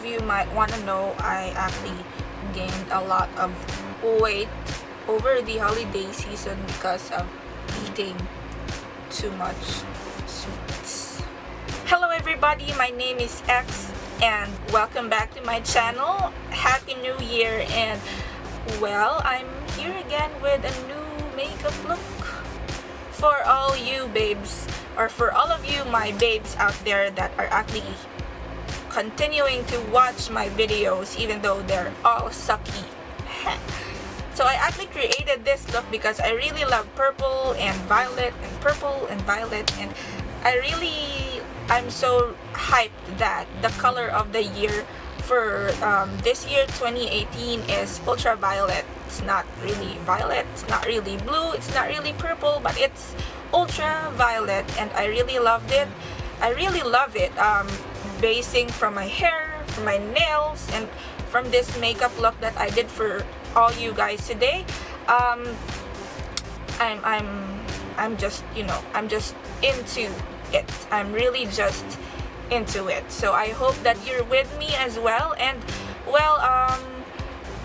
You might want to know I actually gained a lot of weight over the holiday season because of eating too much sweets. Hello everybody, my name is X and welcome back to my channel. Happy New Year, and well, I'm here again with a new makeup look for all you babes, or for all of you my babes out there that are actually continuing to watch my videos even though they're all sucky. So I actually created this look because I really love purple and violet and I'm so hyped that the color of the year for this year 2018 is ultraviolet. It's not really violet, it's not really blue, it's not really purple, but it's ultraviolet, and I really loved it. Basing from my hair, from my nails, and from this makeup look that I did for all you guys today. I'm just, I'm just into it. I'm really just into it. So I hope that you're with me as well. And well,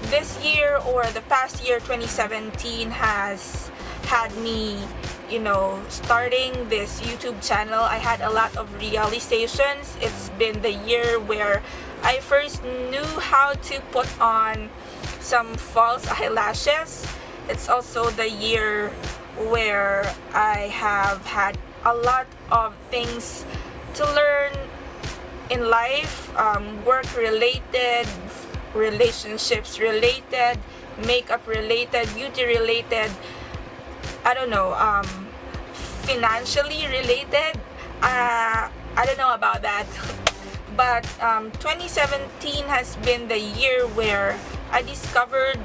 this year, or the past year 2017, has had me starting this YouTube channel. I had a lot of realizations. It's been the year where I first knew how to put on some false eyelashes. It's also the year where I have had a lot of things to learn in life, work related, relationships related, makeup related, beauty related, I don't know, financially related. I don't know about that. But 2017 has been the year where I discovered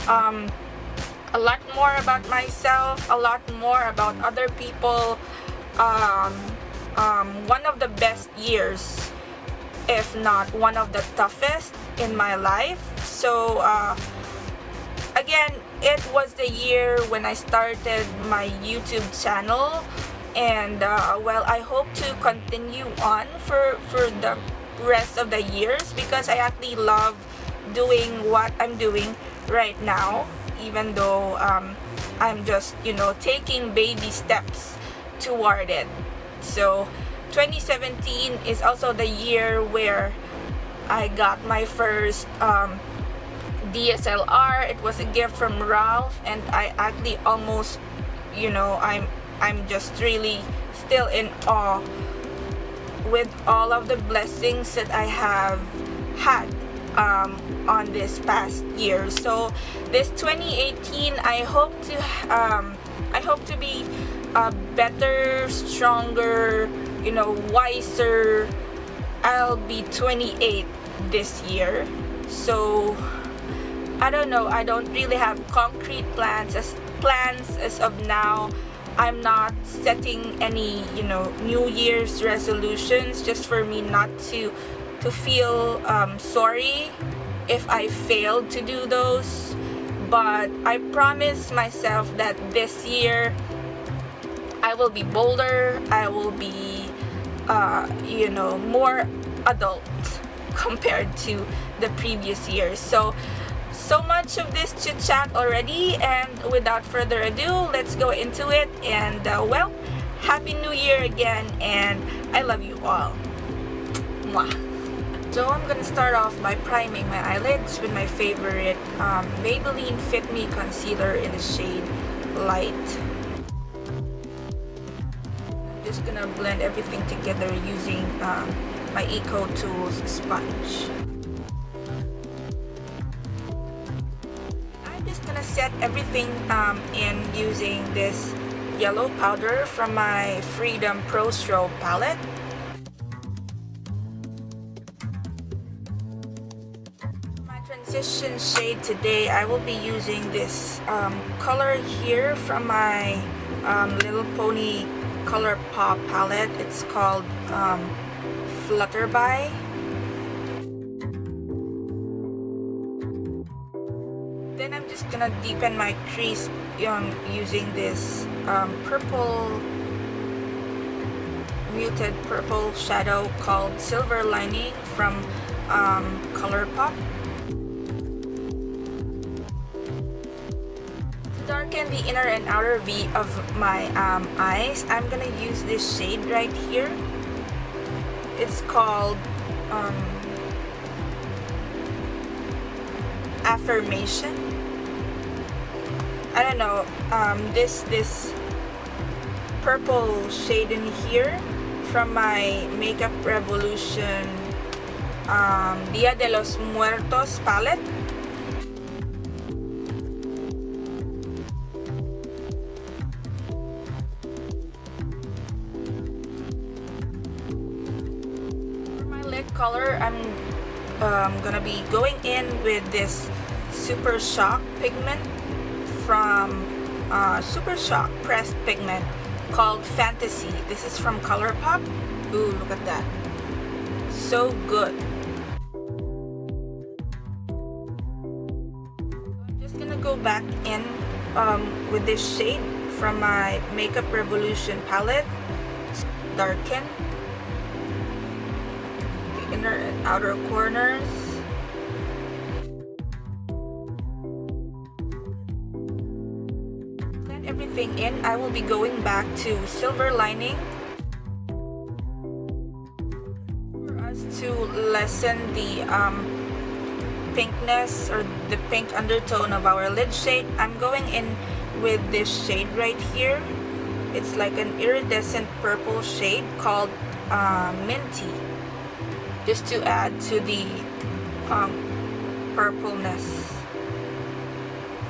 a lot more about myself, a lot more about other people. One of the best years, if not one of the toughest in my life. So again, it was the year when I started my YouTube channel, and well, I hope to continue on for the rest of the years, because I actually love doing what I'm doing right now, even though I'm just taking baby steps toward it. So 2017 is also the year where I got my first DSLR. It was a gift from Ralph, and I actually almost, I'm just really still in awe with all of the blessings that I have had on this past year. So this 2018, I hope to be better, stronger, wiser. I'll be 28 this year, so I don't know. I don't really have concrete plans as of now. I'm not setting any, New Year's resolutions, just for me not to feel sorry if I failed to do those. But I promise myself that this year I will be bolder. I will be, more adult compared to the previous years. So much of this chit chat already, and without further ado, let's go into it. And well, Happy New Year again, and I love you all. Mwah. So I'm gonna start off by priming my eyelids with my favorite Maybelline Fit Me concealer in the shade Light. I'm just gonna blend everything together using my Eco Tools sponge. Gonna set everything in using this yellow powder from my Freedom Pro Strobe palette. My transition shade today, I will be using this color here from my Little Pony Colourpop palette. It's called Flutterby. Then I'm just gonna deepen my crease using this muted purple shadow called Silver Lining from Colourpop. To darken the inner and outer V of my eyes, I'm gonna use this shade right here. It's called Affirmation. I don't know, this purple shade in here from my Makeup Revolution Dia de los Muertos palette. For my lid color, I'm gonna be going in with this Super Shock pigment from Super Shock pressed pigment called Fantasy. This is from Colourpop. Ooh, look at that. So good. I'm just gonna go back in with this shade from my Makeup Revolution palette. Darken the inner and outer corners. Everything in, I will be going back to silver lining for us to lessen the pinkness or the pink undertone of our lid shade. I'm going in with this shade right here. It's like an iridescent purple shade called Minty, just to add to the purpleness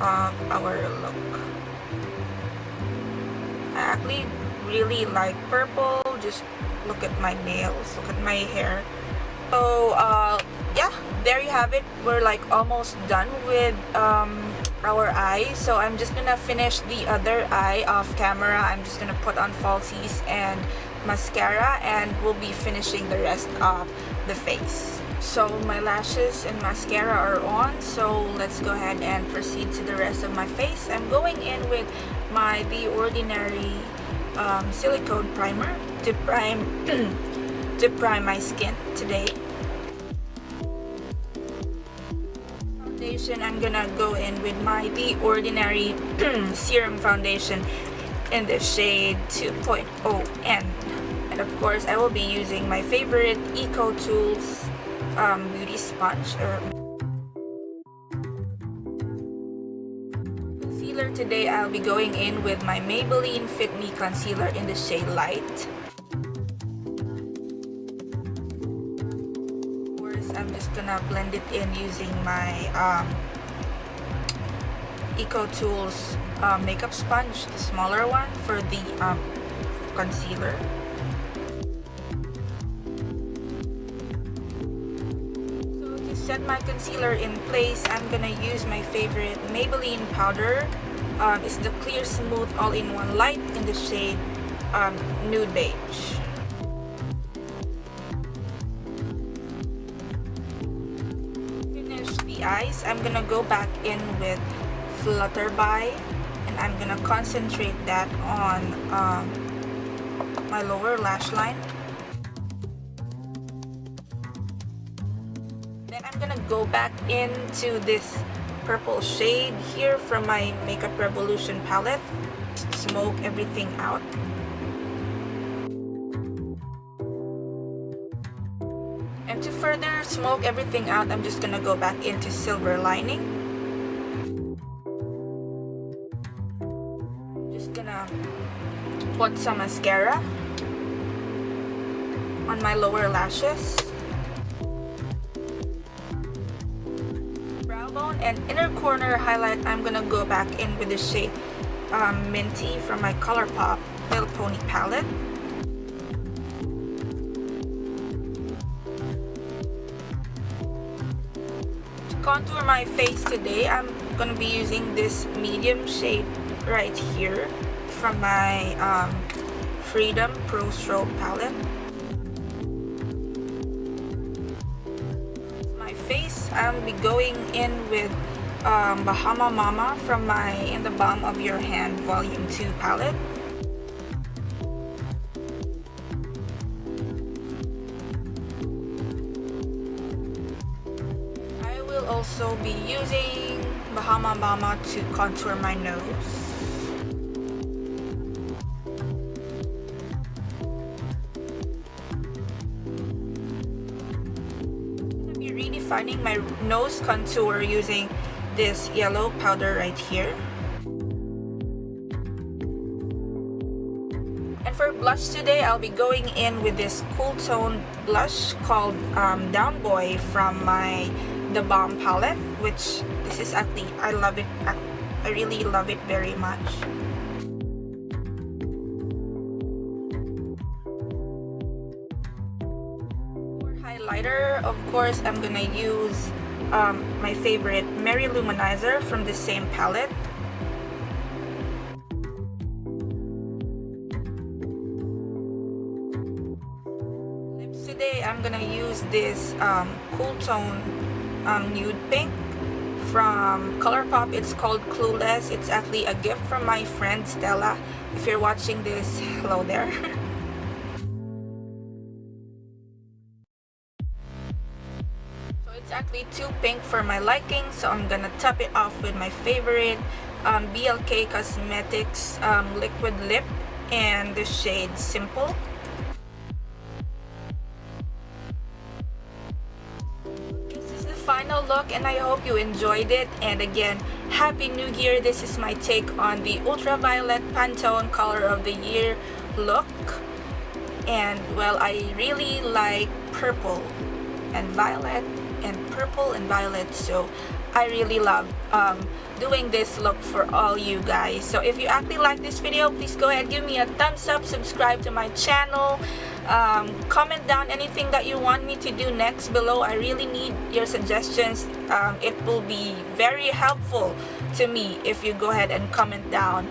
of our look. I actually really like purple. Just look at my nails, look at my hair. So yeah, there you have it. We're like almost done with our eye. So I'm just gonna finish the other eye off camera. I'm just gonna put on falsies and mascara, and we'll be finishing the rest of the face. So my lashes and mascara are on, so let's go ahead and proceed to the rest of my face. I'm going in with my The Ordinary silicone primer to prime to prime my skin today. Foundation, I'm gonna go in with my The Ordinary serum foundation in the shade 2.0N, and of course I will be using my favorite Eco Tools beauty sponge or concealer. Today I'll be going in with my Maybelline Fit Me concealer in the shade Light. Of course, I'm just gonna blend it in using my Eco Tools makeup sponge, the smaller one, for the concealer. Set my concealer in place, I'm gonna use my favorite Maybelline powder. It's the Clear Smooth All-in-One Light in the shade Nude Beige. Finish the eyes, I'm gonna go back in with Flutterby, and I'm gonna concentrate that on my lower lash line. I'm gonna go back into this purple shade here from my Makeup Revolution palette. Smoke everything out. And to further smoke everything out, I'm just gonna go back into silver lining. I'm just gonna put some mascara on my lower lashes. And inner corner highlight, I'm gonna go back in with the shade Minty from my Colourpop Little Pony palette. To contour my face today, I'm gonna be using this medium shade right here from my Freedom Pro Strobe palette. Face, I'll be going in with Bahama Mama from my In the Balm of Your Hand Volume 2 palette. will also be using Bahama Mama to contour my nose. I'm gonna be redefining my nose contour using this yellow powder right here. And for blush today, I'll be going in with this cool tone blush called Down Boy from my The Balm palette, which this is actually, I love it. I really love it very much. For highlighter, of course, I'm gonna use my favorite Merry Luminizer from the same palette. Today I'm gonna use this cool tone nude pink from Colourpop. It's called Clueless. It's actually a gift from my friend Stella. If you're watching this, hello there. So it's actually too pink for my liking, so I'm gonna top it off with my favorite BLK Cosmetics liquid lip and the shade Simple. Final look, and I hope you enjoyed it. And again, Happy New Year. This is my take on the Ultraviolet Pantone Color of the Year look. And well, I really like purple and violet and purple and violet, so I really love doing this look for all you guys. So if you actually like this video, please go ahead, give me a thumbs up, subscribe to my channel, comment down anything that you want me to do next below. I really need your suggestions. It will be very helpful to me if you go ahead and comment down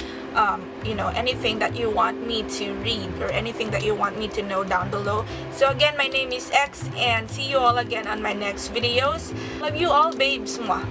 you know, anything that you want me to read or anything that you want me to know down below. So again, my name is X, and see you all again on my next videos. Love you all, babes. Mwah.